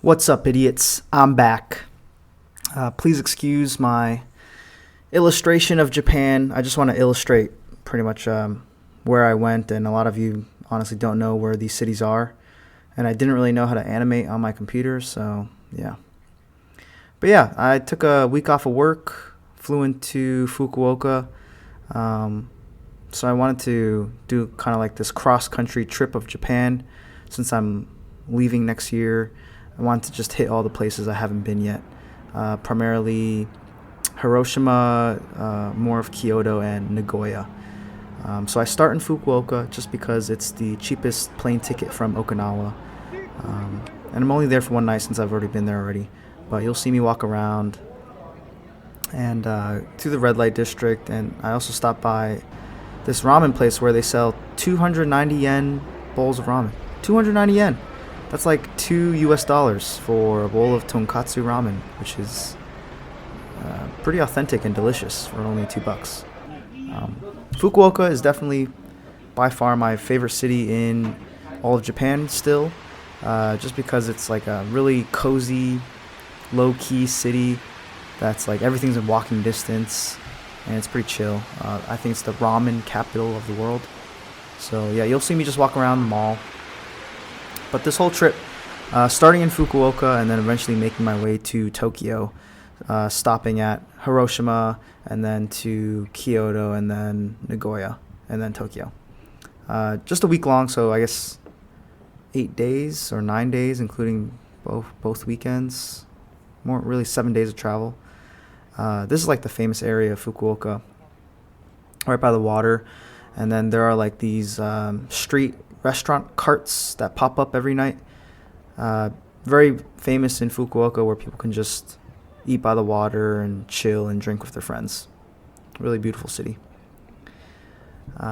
What's up, idiots? I'm back. Please excuse my illustration of Japan. I just want to illustrate pretty much where I went, and a lot of you honestly don't know where these cities are, and I didn't really know how to animate on my computer, so yeah. But yeah, I took a week off of work, flew into Fukuoka, so I wanted to do kind of like this cross-country trip of Japan. Since I'm leaving next year, I wanted to just hit all the places I haven't been yet. Primarily Hiroshima, more of Kyoto, and Nagoya. So I start in Fukuoka just because it's the cheapest plane ticket from Okinawa. And I'm only there for one night since I've already been there already. But you'll see me walk around and to the red light district. And I also stopped by this ramen place where they sell 290 yen bowls of ramen. 290 yen. That's like $2 for a bowl of tonkatsu ramen, which is pretty authentic and delicious for only $2. Fukuoka is definitely by far my favorite city in all of Japan still, just because it's like a really cozy, low-key city that's like everything's in walking distance, and it's pretty chill. I think it's the ramen capital of the world. So yeah, you'll see me just walk around the mall. But this whole trip, starting in Fukuoka and then eventually making my way to Tokyo, stopping at Hiroshima and then to Kyoto and then Nagoya and then Tokyo. Just a week long, so I guess 8 days or 9 days, including both weekends. Really 7 days of travel. This is like the famous area of Fukuoka, right by the water. And then there are like these street restaurant carts that pop up every night. Very famous in Fukuoka, where people can just eat by the water and chill and drink with their friends. Really beautiful city.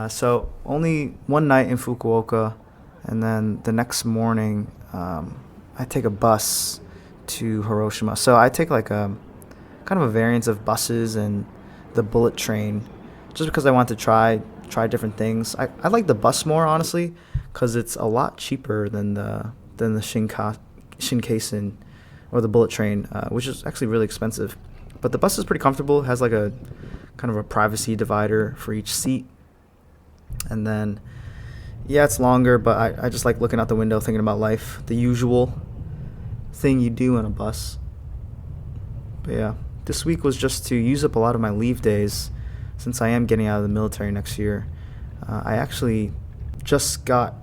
So only one night in Fukuoka, and then the next morning I take a bus to Hiroshima. So I take like a kind of a variance of buses and the bullet train, just because I want to try different things. I like the bus more, honestly, because it's a lot cheaper than the Shinkansen or the bullet train, which is actually really expensive. But the bus is pretty comfortable. It has like a kind of a privacy divider for each seat. And then, yeah, it's longer, but I just like looking out the window, thinking about life, the usual thing you do on a bus. But yeah, this week was just to use up a lot of my leave days, since I am getting out of the military next year. I actually just got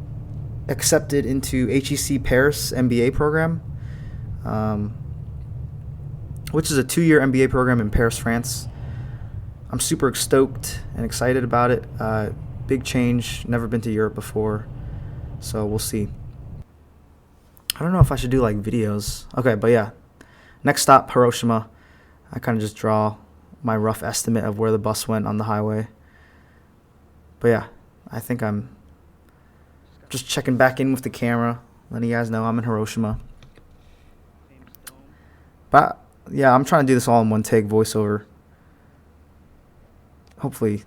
accepted into HEC Paris MBA program, which is a 2-year MBA program in Paris, France. I'm super stoked and excited about it. Big change, never been to Europe before, so we'll see. I don't know if I should do like videos. Okay, but yeah, next stop, Hiroshima. I kind of just draw my rough estimate of where the bus went on the highway. But yeah, I think I'm just checking back in with the camera, letting you guys know I'm in Hiroshima. But yeah, I'm trying to do this all in one take, voiceover. Hopefully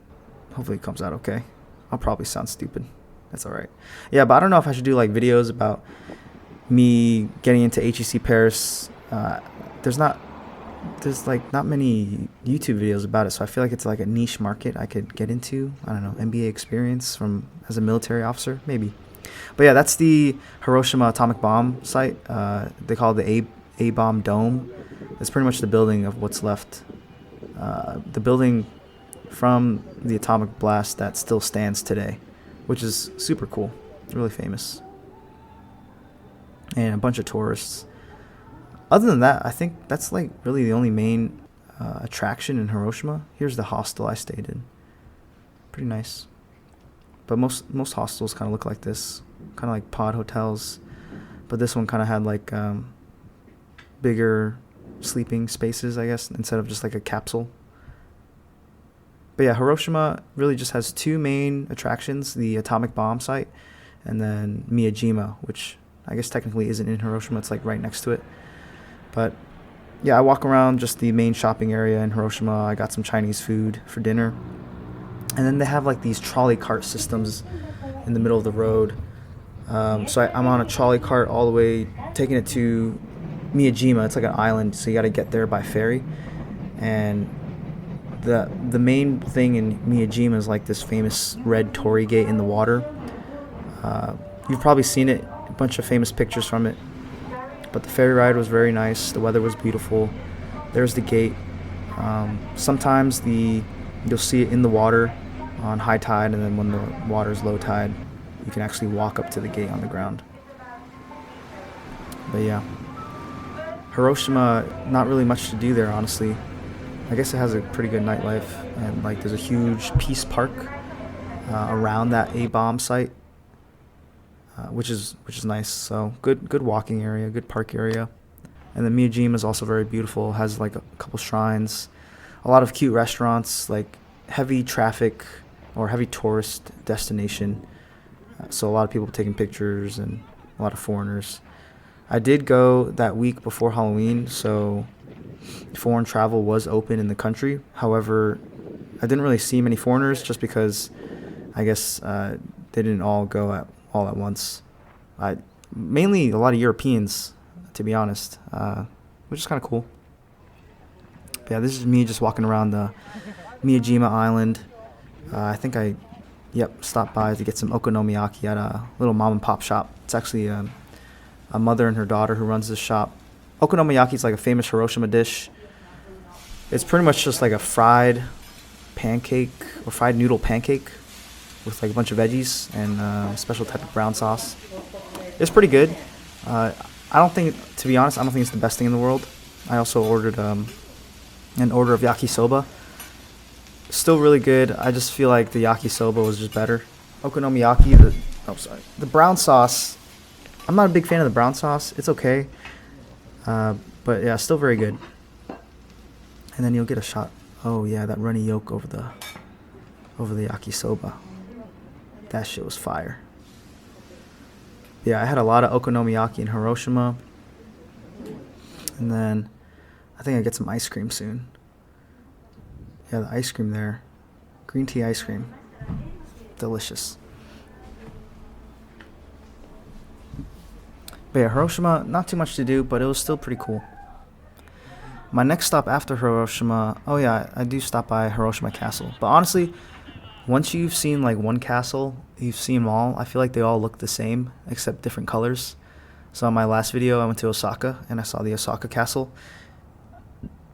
it comes out okay. I'll probably sound stupid. That's all right. Yeah, but I don't know if I should do like videos about me getting into HEC Paris. There's not many YouTube videos about it, so I feel like it's like a niche market I could get into. I don't know, MBA experience as a military officer, maybe. But yeah, that's the Hiroshima atomic bomb site. They call it the A-bomb dome. It's pretty much the building of what's left. The building from the atomic blast that still stands today, which is super cool, really famous. And a bunch of tourists. Other than that, I think that's like really the only main attraction in Hiroshima. Here's the hostel I stayed in. Pretty nice. But most hostels kind of look like this, kind of like pod hotels. But this one kind of had like bigger sleeping spaces, I guess, instead of just like a capsule. But yeah, Hiroshima really just has two main attractions, the atomic bomb site and then Miyajima, which I guess technically isn't in Hiroshima. It's like right next to it. But yeah, I walk around just the main shopping area in Hiroshima. I got some Chinese food for dinner. And then they have like these trolley cart systems in the middle of the road. So I'm on a trolley cart all the way, taking it to Miyajima. It's like an island, so you got to get there by ferry. And the main thing in Miyajima is like this famous red torii gate in the water. You've probably seen it, a bunch of famous pictures from it. But the ferry ride was very nice. The weather was beautiful. There's the gate. Sometimes you'll see it in the water on high tide, and then when the water's low tide, you can actually walk up to the gate on the ground. But yeah, Hiroshima, not really much to do there, honestly. I guess it has a pretty good nightlife, and like there's a huge peace park around that A-bomb site, which is nice. So good walking area, good park area. And the Miyajima is also very beautiful. Has like a couple shrines, a lot of cute restaurants, like heavy traffic or heavy tourist destination. So a lot of people taking pictures and a lot of foreigners. I did go that week before Halloween, so foreign travel was open in the country. However, I didn't really see many foreigners just because I guess they didn't all go all at once. Mainly a lot of Europeans, to be honest, which is kind of cool. But yeah, this is me just walking around the Miyajima Island. I think I stopped by to get some okonomiyaki at a little mom and pop shop. It's actually a mother and her daughter who runs this shop. Okonomiyaki is like a famous Hiroshima dish. It's pretty much just like a fried pancake or fried noodle pancake with like a bunch of veggies and a special type of brown sauce. It's pretty good. To be honest, I don't think it's the best thing in the world. I also ordered an order of yakisoba. Still really good. I just feel like the yakisoba was just better. Okonomiyaki, the brown sauce. I'm not a big fan of the brown sauce. It's okay, but yeah, still very good. And then you'll get a shot. Oh yeah, that runny yolk over the yakisoba. That shit was fire. Yeah, I had a lot of okonomiyaki in Hiroshima. And then I think I get some ice cream soon. Yeah, the ice cream there. Green tea ice cream. Delicious. But yeah, Hiroshima, not too much to do, but it was still pretty cool. My next stop after Hiroshima, oh yeah, I do stop by Hiroshima Castle. But honestly, once you've seen like one castle, you've seen them all. I feel like they all look the same, except different colors. So in my last video, I went to Osaka, and I saw the Osaka Castle.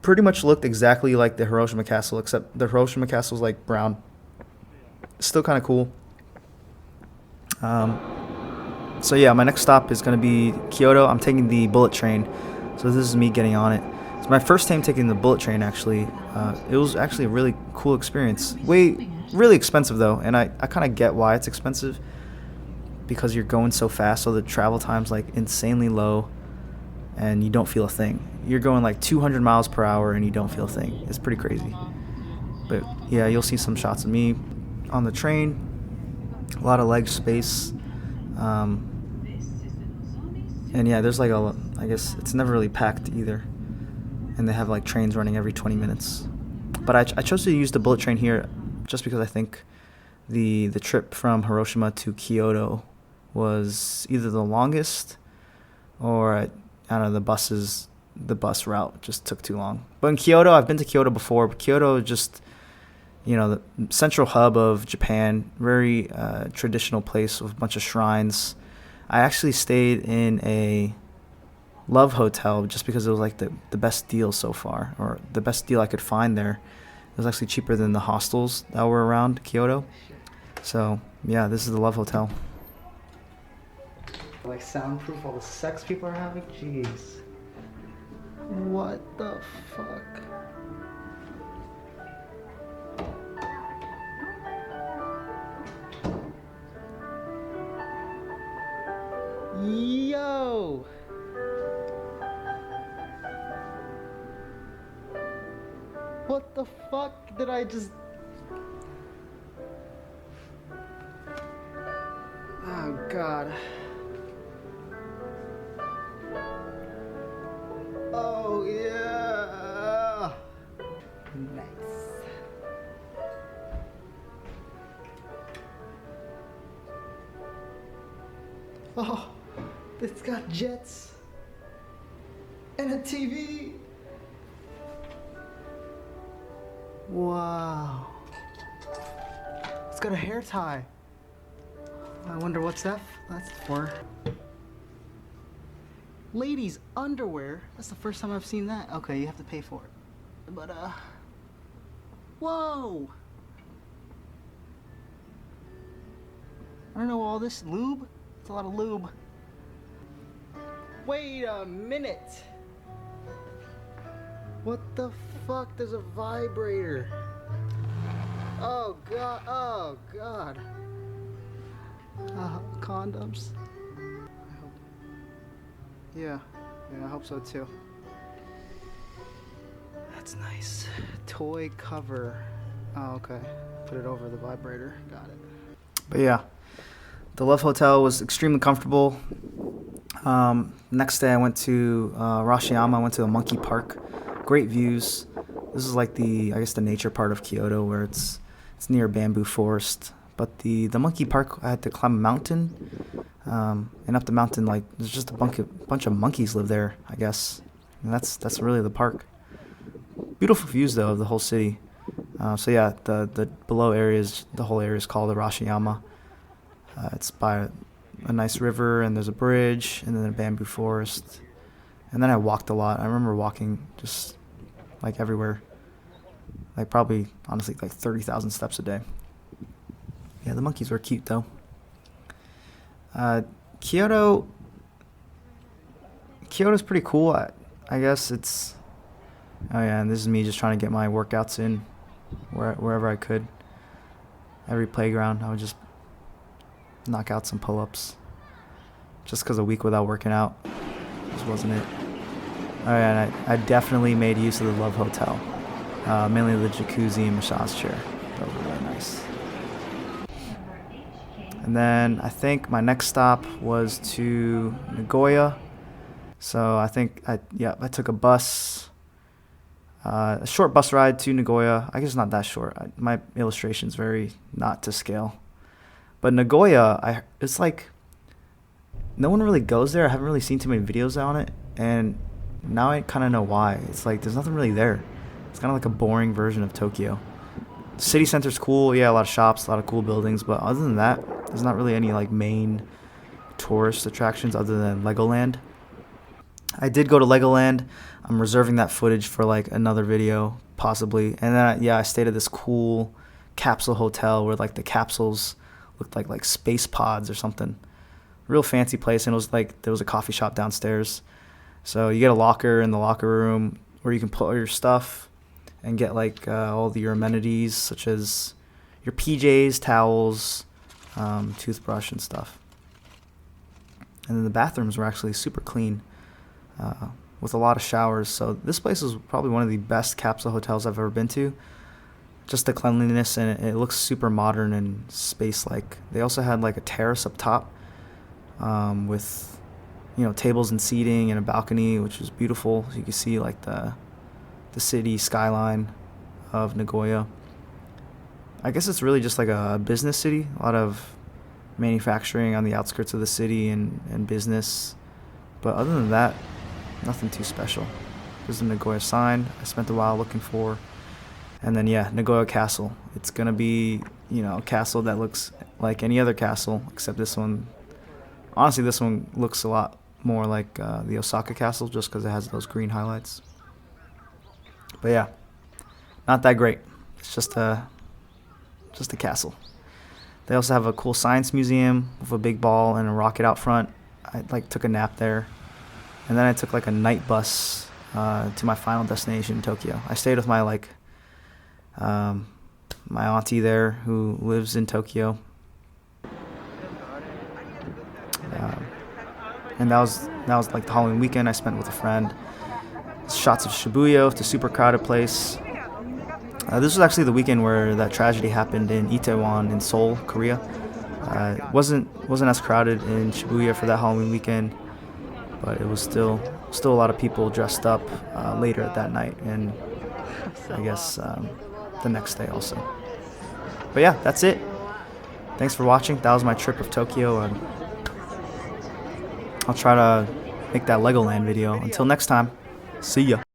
Pretty much looked exactly like the Hiroshima Castle, except the Hiroshima Castle is like brown. Still kind of cool. So yeah, my next stop is going to be Kyoto. I'm taking the bullet train. So this is me getting on it. It's my first time taking the bullet train, actually. It was actually a really cool experience. Really expensive, though, and I kind of get why it's expensive. Because you're going so fast, so the travel time's like insanely low, and you don't feel a thing. You're going like 200 miles per hour, and you don't feel a thing. It's pretty crazy. But yeah, you'll see some shots of me on the train. A lot of leg space. And yeah, there's like I guess it's never really packed either. And they have like trains running every 20 minutes. But I chose to use the bullet train here just because I think the trip from Hiroshima to Kyoto was either the longest or I don't know, the bus route just took too long. But in Kyoto, I've been to Kyoto before, but Kyoto is just, the central hub of Japan, very traditional place with a bunch of shrines. I actually stayed in a Love Hotel just because it was like the best deal so far, or the best deal I could find there. It was actually cheaper than the hostels that were around Kyoto. So yeah, this is the Love Hotel. Like soundproof all the sex people are having? Jeez. What the fuck? Yo! What the fuck did I just... Oh god. Oh yeah! Nice. Oh, it's got jets. giant TV. Wow. It's got a hair tie. I wonder what's that's for. Ladies' underwear. That's the first time I've seen that. Okay, you have to pay for it. But whoa. I don't know all this lube. It's a lot of lube. Wait a minute. What the fuck? There's a vibrator. Oh god. Oh god. Condoms. Yeah, I hope so too. That's nice. Toy cover. Oh, okay. Put it over the vibrator. Got it. But yeah, the Love Hotel was extremely comfortable. Next day I went to Hiroshima. I went to a monkey park. Great views. This is like I guess the nature part of Kyoto, where it's near a bamboo forest. But the monkey park, I had to climb a mountain, and up the mountain, like there's just a bunch of monkeys live there, I guess. And that's really the park. Beautiful views though of the whole city. So yeah, the below areas, the whole area is called Hiroshima. It's by a nice river, and there's a bridge, and then a bamboo forest. And then I walked a lot. I remember walking just like everywhere, like probably honestly like 30,000 steps a day. Yeah, the monkeys were cute though. Kyoto's pretty cool. I guess it's. Oh yeah, and this is me just trying to get my workouts in, wherever I could. Every playground, I would just knock out some pull-ups. Just because a week without working out just wasn't it. Oh yeah, and I definitely made use of the Love Hotel, mainly the jacuzzi and massage chair. That was really nice. And then I think my next stop was to Nagoya. So I think I took a bus, a short bus ride to Nagoya. I guess not that short. My illustration's very not to scale. But Nagoya, it's like no one really goes there. I haven't really seen too many videos on it, and now I kind of know why. It's like there's nothing really there. It's kind of like a boring version of Tokyo. The city center's cool. Yeah, a lot of shops, a lot of cool buildings. But other than that, there's not really any like main tourist attractions other than Legoland. I did go to Legoland. I'm reserving that footage for like another video, possibly. And then I stayed at this cool capsule hotel where like the capsules looked like space pods or something. Real fancy place, and it was like there was a coffee shop downstairs. So you get a locker in the locker room where you can put all your stuff and get like all your amenities such as your PJs, towels, toothbrush and stuff. And then the bathrooms were actually super clean, with a lot of showers. So this place is probably one of the best capsule hotels I've ever been to. Just the cleanliness, and it looks super modern and space-like. They also had like a terrace up top, with tables and seating and a balcony, which was beautiful. So you could see like the city skyline of Nagoya. I guess it's really just like a business city. A lot of manufacturing on the outskirts of the city and business. But other than that, nothing too special. There's the Nagoya sign I spent a while looking for. And then, Nagoya Castle. It's going to be, a castle that looks like any other castle, except this one. Honestly, this one looks a lot more like the Osaka Castle, just because it has those green highlights. But yeah, not that great. It's just a castle. They also have a cool science museum with a big ball and a rocket out front. I took a nap there. And then I took like a night bus to my final destination in Tokyo. I stayed with my my auntie there who lives in Tokyo. And that was like the Halloween weekend I spent with a friend. Shots of Shibuya, the super crowded place. This was actually the weekend where that tragedy happened in Itaewon in Seoul, Korea. It wasn't as crowded in Shibuya for that Halloween weekend, but it was still a lot of people dressed up later at that night, and I guess the next day also. But yeah, that's it. Thanks for watching. That was my trip of Tokyo, and I'll try to make that Legoland video. Until next time. See ya.